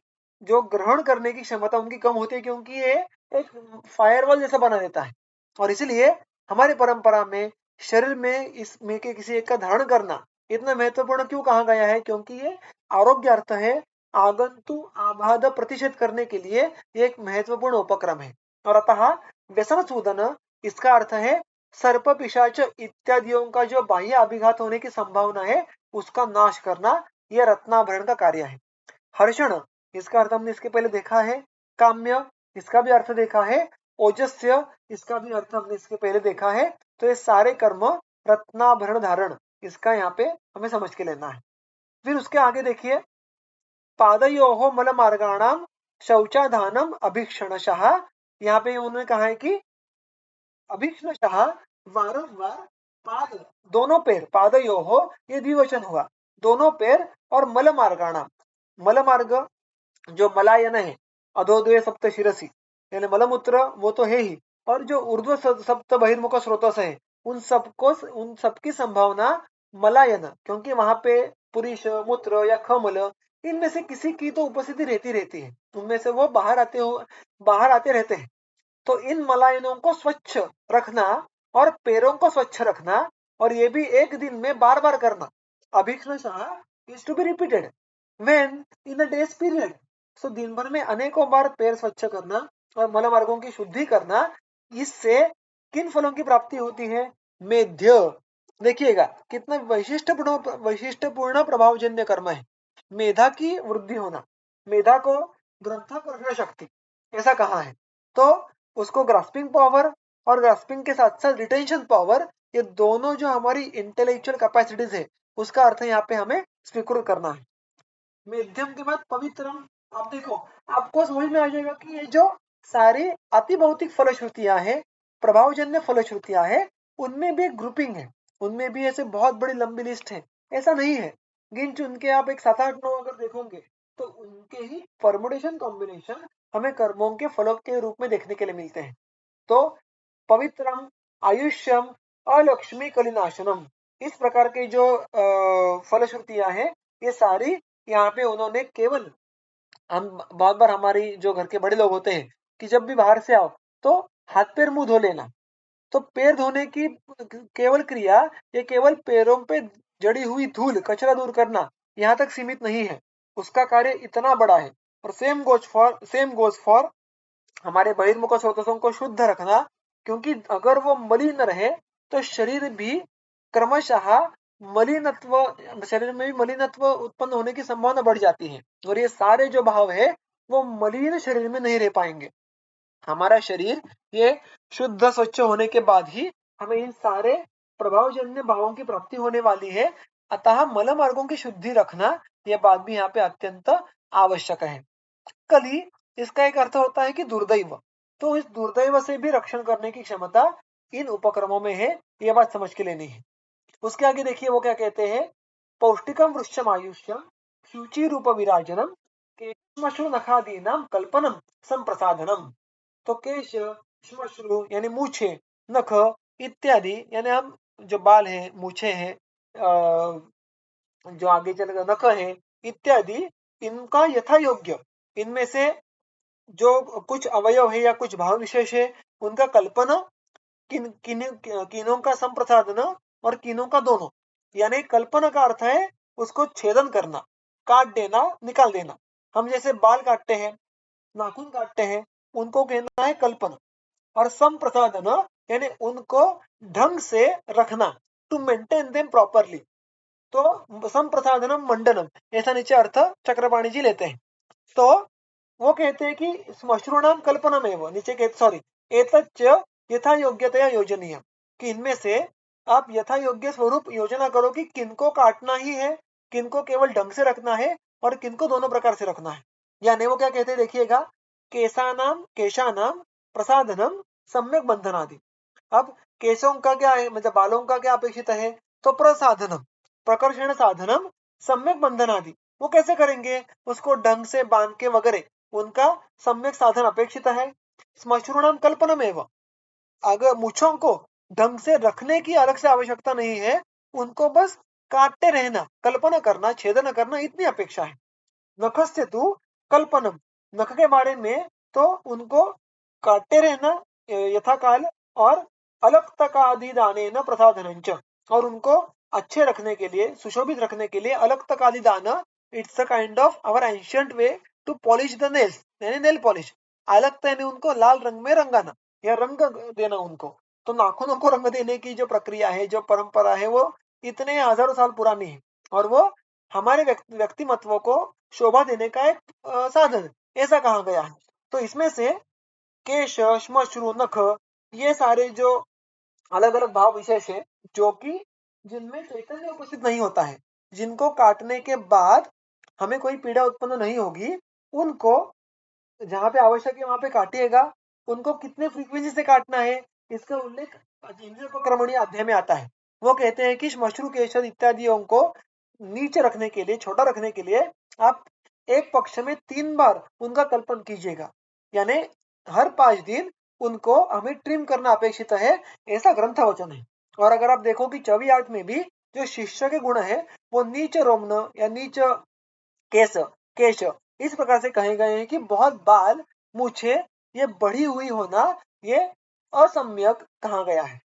जो ग्रहण करने की क्षमता उनकी कम होती है, क्योंकि ये एक फायरवॉल जैसा बना देता है। और इसलिए हमारी परंपरा में शरीर में इसमें के किसी एक का धारण करना इतना महत्वपूर्ण क्यों कहा गया है, क्योंकि ये आरोग्य अर्थ है, आगंतु आबाध प्रतिषेध करने के लिए ये एक महत्वपूर्ण उपक्रम है। और अतः व्यसन सूदन इसका अर्थ है सर्प पिशाच इत्यादियों का जो बाह्य अभिघात होने की संभावना है उसका नाश करना, यह रत्नाभरण का कार्य है। हर्षण, इसका अर्थ हमने इसके पहले देखा है। काम्य, इसका भी अर्थ देखा है। ओजस्य, इसका भी अर्थ हमने इसके पहले देखा है। तो ये सारे कर्म रत्नाभरण धारण, इसका यहाँ पे हमें समझ के लेना है। फिर उसके आगे देखिए, पादयोः मल मार्गाणाम शौचाधानम अभीक्षणशः, यहाँ पे उन्होंने कहा है कि अभीक्षणशः वारंवार पाद, दोनों पैर, पादयोः ये द्विवचन हुआ, दोनों पैर, और मल मार्गाणाम, मल मार्ग जो मलायन है, अधोद्वय सप्त शिरसी, यानी मलमूत्र वो तो है ही, और जो ऊर्ध्व सप्त बहिर्मुख स्रोतस है उन सबकी संभावना मलायन, क्योंकि वहां पे पुरुष मूत्र या खमल इनमें से किसी की तो उपस्थिति रहती है, उनमें से वो बाहर आते रहते हैं। तो इन मलायनों को स्वच्छ रखना और पैरों को स्वच्छ रखना, और ये भी एक दिन में बार बार करना, अभीक्षणशः is to be repeated when in a day's period. So दिन भर में अनेकों बार पैर स्वच्छ करना और मल मार्गों की शुद्धि करना, इससे किन फलों की प्राप्ति होती है? मेध्य, देखिएगा कितना वैशिष्टपूर्ण प्रभावजन्य कर्म है। मेधा की वृद्धि होना, मेधा को ग्रंथाकर्षण शक्ति ऐसा कहा है, तो उसको ग्रास्पिंग पावर और ग्रास्पिंग के साथ साथ रिटेंशन पावर, ये दोनों जो हमारी इंटेलेक्चुअल कैपेसिटीज है उसका अर्थ यहाँ पे हमें स्वीकृत करना है। मध्यम के बाद पवित्रम, आप देखो आपको समझ में आ जाएगा कि ये जो सारी अति भौतिक फलश्रुतियां हैं, प्रभावजन्य फलश्रुतियां हैं, उनमें भी एक ग्रुपिंग है, उनमें भी ऐसे बहुत बड़ी लंबी लिस्ट है, ऐसा नहीं है। गिन चुन के आप एक 7 8 9 अगर देखोगे तो उनके ही परमुटेशन कॉम्बिनेशन हमें कर्मों के फलों के रूप में देखने के लिए मिलते हैं। तो पवित्रम, आयुष्यम, अलक्ष्मी कलिनाशनम, इस प्रकार के जो फलश्रुतियां हैं, ये सारी यहाँ पे उन्होंने केवल, हम बहुत बार हमारी जो घर के बड़े लोग होते हैं कि जब भी बाहर से आओ तो हाथ पैर मुंह धो लेना, तो पैर धोने की केवल क्रिया, ये केवल पैरों पे जड़ी हुई धूल कचरा दूर करना यहाँ तक सीमित नहीं है, उसका कार्य इतना बड़ा है। और सेम गोज फॉर हमारे बहिर्मुख स्रोतों को शुद्ध रखना, क्योंकि अगर वो मलिन रहे तो शरीर भी क्रमशः मलिनत्व, शरीर में भी मलिनत्व उत्पन्न होने की संभावना बढ़ जाती है, और ये सारे जो भाव है वो मलिन शरीर में नहीं रह पाएंगे। हमारा शरीर ये शुद्ध स्वच्छ होने के बाद ही हमें इन सारे प्रभावजन्य भावों की प्राप्ति होने वाली है। अतः मल मार्गों की शुद्धि रखना यह बात भी यहाँ पे अत्यंत आवश्यक है। कली, इसका एक अर्थ होता है कि दुर्दैव, तो इस दुर्दैव से भी रक्षण करने की क्षमता इन उपक्रमों में है, यह बात समझ के लेनी है। उसके आगे देखिए वो क्या कहते हैं, पौष्टिकम वृक्षम आयुष्यम शुचि रूप विराजनम केशमश्रु नखादीनाम कल्पनम संप्रसाधनम। तो केश, श्मश्रु यानी मूछे, नख इत्यादि यानी हम जो बाल है, मूछे हैं, जो आगे चलेगा नख है इत्यादि, इनका यथा योग्य, इनमें से जो कुछ अवयव है या कुछ भाव विशेष है उनका कल्पना, किनों का संप्रसादन और किनों का दोनों, यानी कल्पना का अर्थ है उसको छेदन करना, काट देना, निकाल देना। हम जैसे बाल काटते हैं, नाखून काटते हैं, उनको कहना है कल्पना। और संप्रसादन यानी उनको ढंग से रखना, टू मेंटेन देम प्रॉपरली। तो संप्रसादनम मंडनम, ऐसा नीचे अर्थ चक्रपाणी जी लेते हैं। तो वो कहते हैं कि श्मश्रूणाम कल्पनमेव, नीचे कहते सॉरी, एतच्च यथा योग्यतया योजनीय, कि इनमें से आप यथा योग्य स्वरूप योजना करो कि किनको काटना ही है, किनको केवल ढंग से रखना है और किनको दोनों प्रकार से रखना है। यानी वो क्या कहते हैं देखिएगा, केशानाम प्रसादनम सम्यक बंधनादि। अब केशों का क्या है, मतलब बालों का क्या अपेक्षित है, तो प्रसाधनम, प्रकर्षण साधनम सम्यक बंधन आदि। वो कैसे करेंगे, उसको ढंग से बांध के वगैरह उनका सम्यक साधन अपेक्षित है। श्मश्रूणाम कल्पनम एवं, अगर मूछों को ढंग से रखने की अलग से आवश्यकता नहीं है, उनको बस काटते रहना, कल्पना करना, छेदन करना, इतनी अपेक्षा है। नखस्य तु कल्पनम, नख के बारे में तो उनको काटते रहना यथाकाल, और अलग तक आदि दाने न प्रसाधन, और उनको अच्छे रखने के लिए, सुशोभित रखने के लिए अलग तक आदि दाना, it's a kind of our ancient way to polish the nails, यानी नेल पॉलिश। अलग यानी उनको लाल रंग में रंगाना या रंग देना उनको। तो नाखूनों को रंग देने की जो प्रक्रिया है, जो परंपरा है, वो इतने हजारों साल पुरानी है, और वो हमारे व्यक्तिमत्व को शोभा देने का एक साधन, ऐसा कहा गया है। तो इसमें से केश, श्मश्रु, नख, ये सारे जो अलग अलग भाव विशेष है, जो कि जिनमें चैतन्य उपस्थित नहीं होता है, जिनको काटने के बाद हमें कोई पीड़ा उत्पन्न नहीं होगी, उनको जहां पे आवश्यक है वहां पे काटिएगा। उनको कितने फ्रीक्वेंसी से काटना है, इसका उल्लेख इंद्रियोपक्रमणीय अध्याय में आता है। वो कहते हैं कि श्मश्रु, केशर इत्यादियों को नीचे रखने के लिए, छोटा रखने के लिए आप एक पक्ष में 3 बार उनका कल्पन कीजिएगा, यानी हर 5 दिन उनको हमें ट्रिम करना अपेक्षित है, ऐसा ग्रंथ वचन है। और अगर आप देखो कि 24 में भी जो शिष्य के गुण है, वो नीच रोमन या नीच केश, केश, इस प्रकार से कहे गए हैं कि बहुत बाल, मूछे, ये बढ़ी हुई होना, ये असम्यक कहा गया है।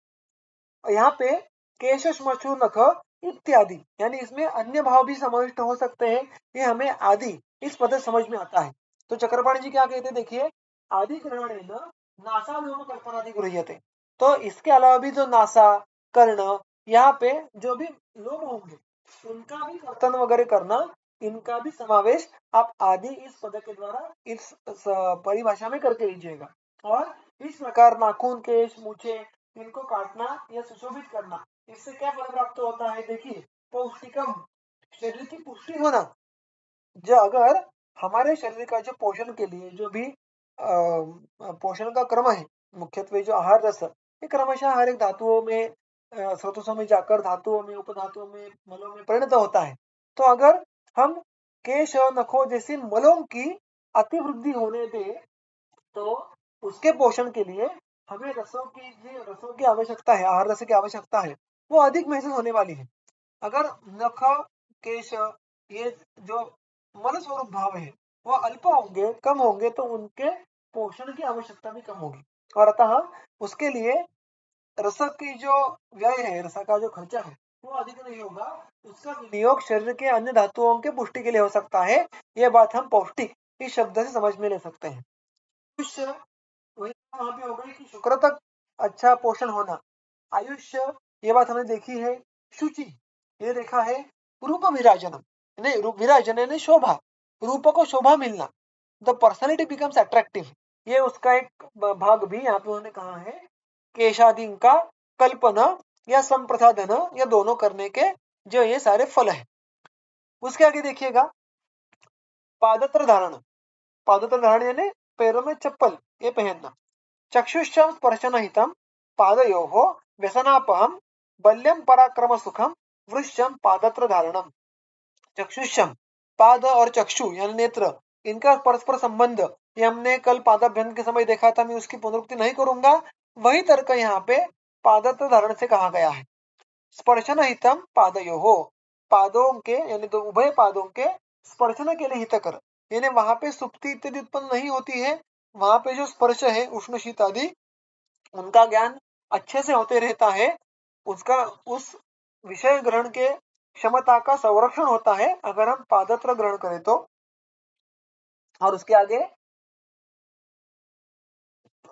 और यहाँ पे केश, श्मश्रु, नख इत्यादि, यानी इसमें अन्य भाव भी समाविष्ट हो सकते हैं, ये हमें आदि इस पद समझ में आता है। तो चक्रपाणी जी क्या कहते हैं देखिए, आदि ग्रहण नासा लोम कल्पनादि गृह्यते। तो इसके अलावा भी जो नासा, कर्ण, यहाँ पे जो भी लोग होंगे उनका भी कर्तन वगैरह करना, इनका भी समावेश आप आदि इस पद के द्वारा इस परिभाषा में करके लीजिएगा। और इस प्रकार नाखून, केश, मूछे इनको काटना या सुशोभित करना, इससे क्या फल प्राप्त होता है? देखिए, पौष्टिकम, शरीर की पुष्टि होना। जो अगर हमारे शरीर का जो पोषण के लिए जो भी पोषण का क्रम है, मुख्यत्वे जो आहार रस, ये क्रमशः हर एक धातुओं में स्रोतों में जाकर धातुओं में, उपधातुओं में, मलों में परिणत होता है। तो अगर हम केश और नखों जैसी मलों की अतिवृद्धि होने दें, तो उसके पोषण के लिए हमें रसों की आवश्यकता है, आहार रस की आवश्यकता है, वो अधिक महसूस होने वाली है। अगर नख, केश, ये जो मल स्वरूप भाव है वो अल्प होंगे, कम होंगे, तो उनके पोषण की आवश्यकता भी कम होगी, और अतः उसके लिए रस की जो व्यय है, रस का जो खर्चा है वो अधिक नहीं होगा। उसका विनियोग शरीर के अन्य धातुओं के पुष्टि के लिए हो सकता है। यह बात हम पौष्टिक इस शब्द से समझ में ले सकते हैं। वही वहां पे हो गई कि शुक्र तक अच्छा पोषण होना, आयुष्य, ये बात हमने देखी है। शुचि, ये देखा है। रूप विराजनम, नहीं, रूप विराजन यानी शोभा, रूप को शोभा मिलना, द पर्सनैलिटी बिकम्स अट्रैक्टिव, ये उसका एक भाग भी यहाँ पे उन्होंने कहा है। केशादि का कल्पना या संप्रसाधन या दोनों करने के जो ये सारे फल है। उसके आगे देखिएगा, पादत्र धारण, पादत्र धारण यानी पैरों में चप्पल ये पहनना। चक्षुष्यं स्पर्शनहितं पादयोः व्यसनापहं बल्यं पराक्रम सुखम वृश्यं पादत्र धारणम। चक्षुष्यम, पाद और चक्षु यानी नेत्र, इनका परस्पर संबंध ये हमने कल पादाभ्यंग के समय देखा था, मैं उसकी पुनरुक्ति नहीं करूंगा। वही तर्क यहाँ पे पादत्र धारण से कहा गया है। स्पर्शनहितं पादयोः, पादों के यानी दो उभय पादों के स्पर्शन के लिए हितकर, यानी वहां पे सुप्ति इत्यादि उत्पन्न नहीं होती है, वहां पे जो स्पर्श है उष्ण शीत आदि, उनका ज्ञान अच्छे से होते रहता है। उसका उस विषय ग्रहण के क्षमता का संरक्षण होता है अगर हम पादत्र ग्रहण करें तो। और उसके आगे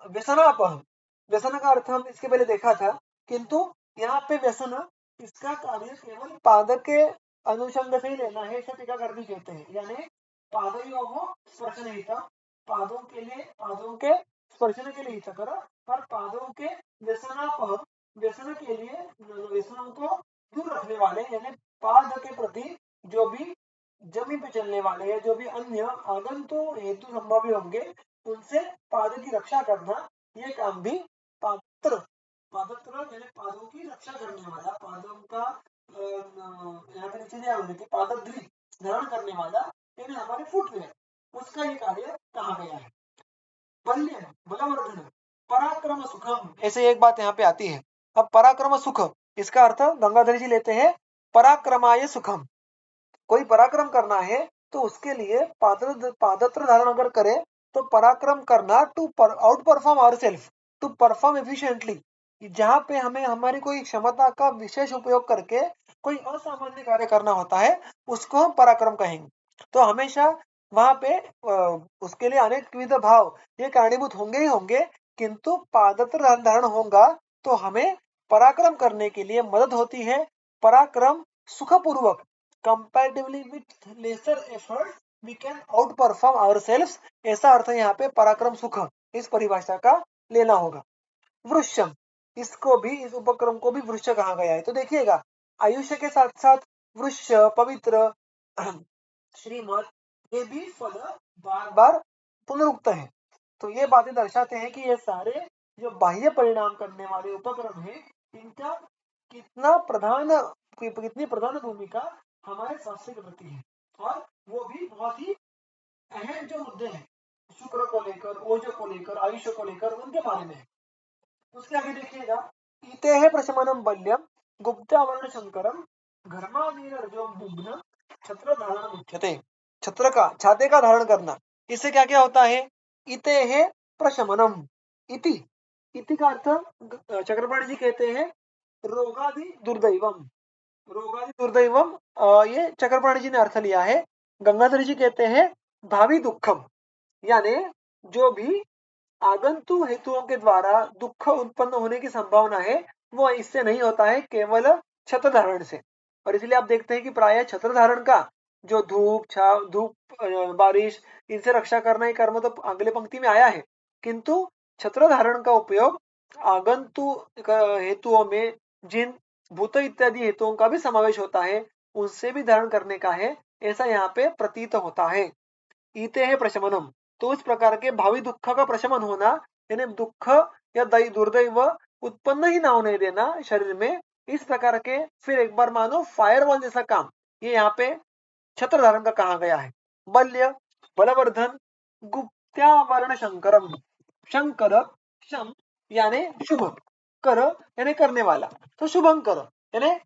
व्यसनापहम, व्यसन का अर्थ हम इसके पहले देखा था, किंतु यहाँ पे व्यसन, इसका कार्य केवल पाद के अनुषंग से ही लेना है, ऐसा टीकाकार कहते हैं। यानी पादयोः स्पर्शनहितं, पादों के लिए, पादों के स्पर्शन के लिए हितकर, और पादों के व्यसनापहम, व्यसन के लिए, व्यसनों को दूर रखने वाले, यानी पाद के प्रति जो भी जमीन पे चलने वाले हैं, जो भी अन्य आगंतु हेतु संभव होंगे, उनसे पाद की रक्षा करना, ये काम भी पात्र, पादत्र यानी पादों की रक्षा करने वाला, पादों का यहाँ पे नीचे दिया कि पादद्री धारण करने वाला, यानी हमारे फुटवेयर, उसका ये कार्य कहा गया है। बल्य, बलवर्धन, पराक्रम सुखम, ऐसे एक बात यहाँ पे आती है। अब पराक्रम सुख, इसका अर्थ गंगाधर जी लेते हैं पराक्रमाय सुखम, कोई पराक्रम करना है तो उसके लिए पादत्र धारण अगर करे तो पराक्रम करना, to outperform ourself, to perform efficiently, जहाँ पे हमें हमारी कोई क्षमता का विशेष उपयोग करके कोई असामान्य कार्य करना होता है, उसको हम पराक्रम कहेंगे। तो हमेशा वहां पे उसके लिए अनेक विविध भाव ये कारणीभूत होंगे ही होंगे, किंतु पादत्र धारण होगा तो हमें पराक्रम करने के लिए मदद होती है। पराक्रम सुखपूर्वक, comparatively with lesser effort we can outperform ourselves, ऐसा अर्थ यहाँ पे पराक्रम सुख इस परिभाषा का लेना होगा। वृश्यम, इसको भी, इस उपक्रम को भी वृक्ष कहा गया है। तो देखिएगा, आयुष्य के साथ साथ वृक्ष, पवित्र, श्रीमत, ये भी फल बार बार पुनरुक्त है। तो ये बातें दर्शाते हैं कि ये सारे जो बाह्य परिणाम करने वाले उपक्रम है, इनका कितनी प्रधान भूमिका हमारे स्वास्थ्य के प्रति है, और वो भी बहुत ही अहम जो मुद्दे हैं, शुक्र को लेकर, ओजो को लेकर, आयुष्य को लेकर, उनके बारे में। उसके आगे देखिएगा, ईते है प्रशमनम बल्यम गुप्तावरण शंकरम घर्मावीर रजो बुग्न छत्र धारण मुख्यते, छत्र का, छाते का धारण करना, इससे क्या क्या होता है? इते है प्रशमनम, इति, इति का अर्थ चक्रपाणी जी कहते हैं रोगादि दुर्दैवम, रोगादि दुर्दैवम, ये चक्रपाणी जी ने अर्थ लिया है। गंगाधर जी कहते हैं भावी दुखम, यानी जो भी आगंतु हेतुओं के द्वारा दुख उत्पन्न होने की संभावना है, वो इससे नहीं होता है, केवल छत्र धारण से। और इसलिए आप देखते हैं कि प्राय छत्र धारण का जो धूप बारिश, इनसे रक्षा करना ही कर्म तो अगले पंक्ति में आया है, किंतु छत्र धारण का उपयोग आगंतुक हेतुओं में जिन भूत इत्यादि हेतुओं का भी समावेश होता है उनसे भी धारण करने का है, ऐसा यहाँ पे प्रतीत होता है। ईते है प्रशमनम, तो इस प्रकार के भावी दुख का प्रशमन होना, यानी दुख या दुर्दैव उत्पन्न ही ना होने देना शरीर में, इस प्रकार के फिर एक बार मानो फायरवॉल जैसा काम ये यहाँ पे छत्र धारण का कहा गया है। बल्य, बलवर्धन, गुप्त्यावरण शंकरम, शंकर शम यानी शुभ, कर यानी करने वाला, तो शुभंकर यानी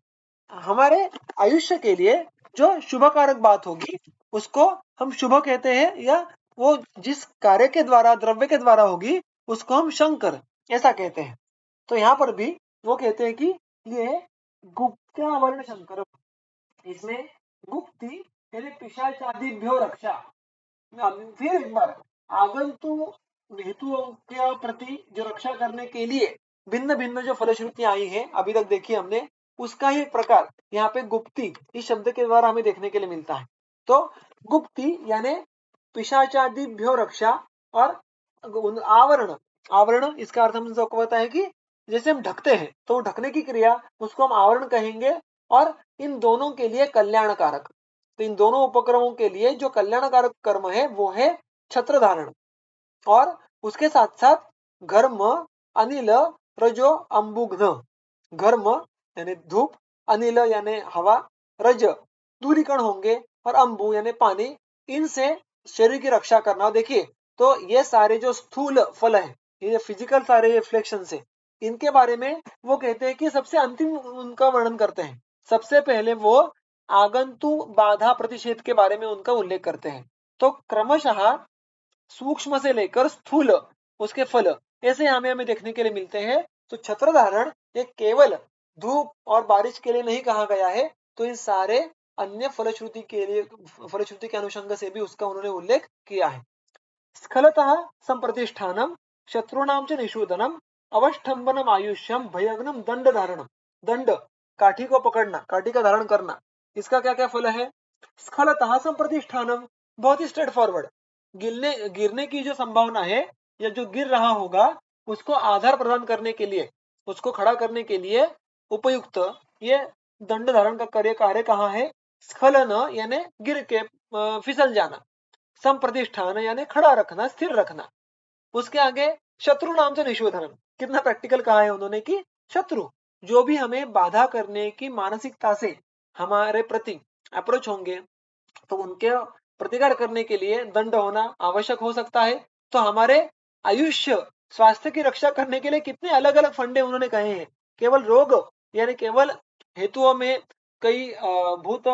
हमारे आयुष्य के लिए जो शुभकारक बात होगी उसको हम शुभ कहते हैं, या वो जिस कार्य के द्वारा द्रव्य के द्वारा होगी उसको हम शंकर ऐसा कहते हैं। तो यहाँ पर भी वो कहते हैं कि ये गुप्त्यावरण शंकर, इसमें गुप्ति यानी पिशाचादिभ्यो रक्षा, फिर एक बार आगंतुक हेतुओं के प्रति जो रक्षा करने के लिए भिन्न भिन्न जो फलश्रुतियां आई है अभी तक देखी हमने, उसका ही एक प्रकार यहाँ पे गुप्ति इस शब्द के द्वारा हमें देखने के लिए मिलता है। तो गुप्ति यानी पिशाचादिभ्यो रक्षा, और आवरण, आवरण इसका अर्थ हम सबको पता है कि जैसे हम ढकते हैं तो ढकने की क्रिया उसको हम आवरण कहेंगे, और इन दोनों के लिए कल्याणकारक, तो इन दोनों उपक्रमों के लिए जो कल्याणकारक कर्म है वो है छत्र धारण। और उसके साथ साथ घर्म, अनिल, रजो, अंबुघ्न, घर्म यानी धूप, अनिल यानी हवा, रज धूलिकण होंगे, और अंबु यानी पानी, इनसे शरीर की रक्षा करना। देखिए तो ये सारे जो स्थूल फल है, ये फिजिकल सारे रिफ्लेक्शन है, इनके बारे में वो कहते हैं कि सबसे अंतिम उनका वर्णन करते हैं। सबसे पहले वो आगंतु बाधा प्रतिषेध के बारे में उनका उल्लेख करते हैं। तो क्रमशः सूक्ष्म से लेकर स्थूल उसके फल ऐसे हमें देखने के लिए मिलते हैं। तो छत्र धारण ये केवल धूप और बारिश के लिए नहीं कहा गया है, तो इन सारे अन्य फलश्रुति के लिए, फलश्रुति के अनुषंग से भी उसका उन्होंने उल्लेख किया है। स्खलतः संप्रतिष्ठानम, शत्रुणाम च निषूदनम, अवष्टंबनम आयुष्यम, भयग्नम दंड धारणम। दंड काठी को पकड़ना, काठी का धारण करना, इसका क्या क्या फल है? स्खलतः संप्रतिष्ठानम, बहुत ही स्ट्रेट फॉरवर्ड, गिरने की जो संभावना है या जो गिर रहा होगा उसको आधार प्रदान करने के लिए, उसको खड़ा करने के लिए उपयुक्त ये दंड धारण का कार्य कहाँ है? स्खलन यानी गिर के फिसल जाना, संप्रतिष्ठान यानी खड़ा रखना, स्थिर रखना। उसके आगे शत्रु नाम से निषोधन, कितना प्रैक्टिकल कहा है उन्होंने कि शत्रु जो भी हमें बाधा करने की मानसिकता से हमारे प्रति अप्रोच होंगे तो उनके प्रतिकार करने के लिए दंड होना आवश्यक हो सकता है। तो हमारे आयुष्य स्वास्थ्य की रक्षा करने के लिए कितने अलग अलग फंडे उन्होंने कहे हैं। केवल रोग यानी केवल हेतुओं में कई भूत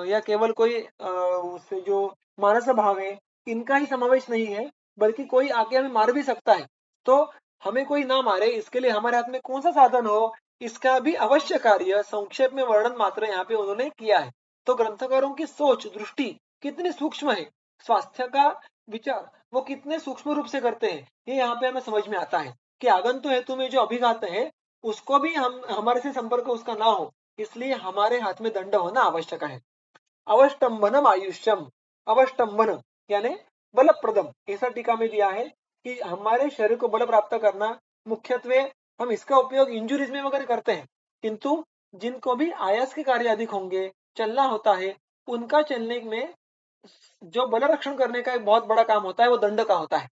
या केवल कोई उससे जो मानस भाव है इनका ही समावेश नहीं है, बल्कि कोई आके हमें मार भी सकता है। तो हमें कोई ना मारे इसके लिए हमारे हाथ में कौन सा साधन हो, इसका भी अवश्य कार्य संक्षेप में वर्णन मात्र यहाँ पे उन्होंने किया है। तो ग्रंथकारों की सोच दृष्टि कितनी सूक्ष्म है, स्वास्थ्य का विचार वो कितने सूक्ष्म रूप से करते हैं, ये यहाँ पे हमें समझ में आता है कि आगंतु हेतु में जो अभिघात है उसको भी हम हमारे से संपर्क उसका ना हो, इसलिए हमारे हाथ में दंड होना आवश्यक है। अवष्टंबनम आयुष्यम, अवष्टंबन यानी बलप्रदम, ऐसा टीका में दिया है कि हमारे शरीर को बल प्राप्त करना, मुख्यत्वे हम इसका उपयोग इंजुरीज में वगैरह करते हैं, किंतु जिनको भी आयास के कार्य अधिक होंगे, चलना होता है, उनका चलने में जो बल रक्षण करने का एक बहुत बड़ा काम होता है वो दंड का होता है।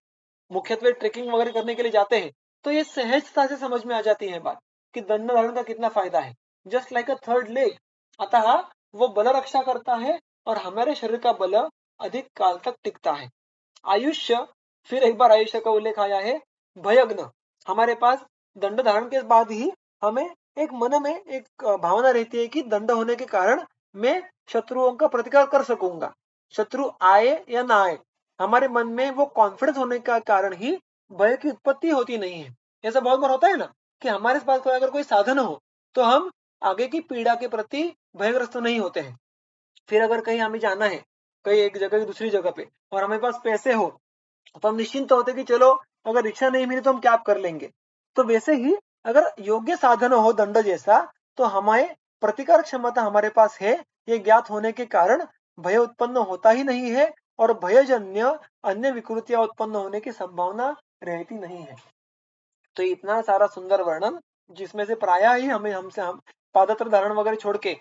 मुख्यत्वे ट्रेकिंग वगैरह करने के लिए जाते हैं तो ये सहजता से समझ में आ जाती है बात कि दंड धारण का कितना फायदा है। Just like a third leg, अतः वो बल रक्षा करता है और हमारे शरीर का बल अधिक काल तक टिकता है। आयुष्य, फिर एक बार आयुष्य का उल्लेख आया है। भयग्न, हमारे पास दंड धारण के बाद ही हमें एक मन में एक भावना रहती है कि दंड होने के कारण मैं शत्रुओं का प्रतिकार कर सकूंगा, शत्रु आए या ना आए, हमारे मन में वो कॉन्फिडेंस होने का कारण ही भय की उत्पत्ति होती नहीं है। ऐसा बहुत बार होता है ना कि हमारे पास कोई अगर कोई साधन हो तो हम आगे की पीड़ा के प्रति भयग्रस्त नहीं होते हैं। फिर अगर कहीं हमें जाना है, कहीं एक जगह दूसरी जगह पे, और हमारे पास पैसे हो तो हम निश्चिंत होते कि चलो अगर रिक्शा नहीं मिली तो हम कैब कर लेंगे। तो वैसे ही अगर योग्य साधन हो दंड जैसा तो हमारे प्रतिकार क्षमता हमारे पास है, ये ज्ञात होने के कारण भय उत्पन्न होता ही नहीं है, और भयजन्य अन्य विकृतियां उत्पन्न होने की संभावना रहती नहीं है। तो इतना सारा सुंदर वर्णन, जिसमें से प्रायः ही हम पादत्र धारण वगैरह छोड़ के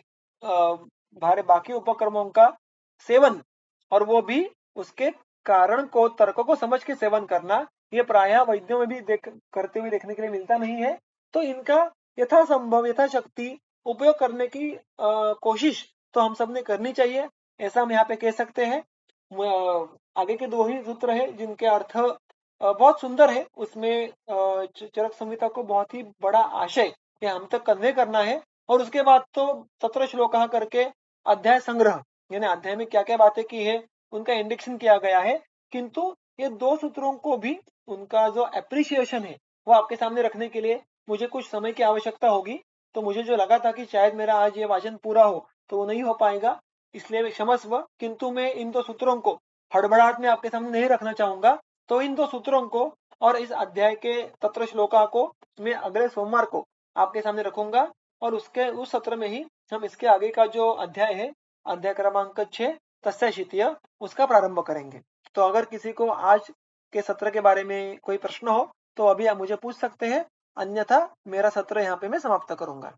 भारे बाकी उपक्रमों का सेवन, और वो भी उसके कारण को तर्क को समझ के सेवन करना, ये प्रायः वैद्यों में भी करते हुए देखने के लिए मिलता नहीं है। तो इनका यथासंभव यथाशक्ति उपयोग करने की कोशिश तो हम सब ने करनी चाहिए, ऐसा हम यहाँ पे कह सकते हैं। आगे के 2 ही सूत्र है जिनके अर्थ बहुत सुंदर है। उसमें चरक संहिता को बहुत ही बड़ा आशय ये हम तक कन्वे करना है, और उसके बाद तो 17 श्लोक करके अध्याय संग्रह, यानी अध्याय में क्या क्या बातें की है उनका इंडेक्शन किया गया है। किंतु ये 2 सूत्रों को भी उनका जो एप्रिसिएशन है वो आपके सामने रखने के लिए मुझे कुछ समय की आवश्यकता होगी। तो मुझे जो लगा था कि शायद मेरा आज ये वाचन पूरा हो, तो वो नहीं हो पाएगा, इसलिए क्षमस्व। किंतु मैं इन 2 सूत्रों को हड़बड़ाहट में आपके सामने नहीं रखना चाहूंगा। तो इन 2 सूत्रों को और इस अध्याय के 17 श्लोका को मैं अगले सोमवार को आपके सामने रखूंगा, और उसके उस सत्र में ही हम इसके आगे का जो अध्याय है, अध्याय क्रमांक 6 तस्याशीतीय, उसका प्रारंभ करेंगे। तो अगर किसी को आज के सत्र के बारे में कोई प्रश्न हो तो अभी आप मुझे पूछ सकते हैं, अन्यथा मेरा सत्र यहाँ पे मैं समाप्त करूंगा।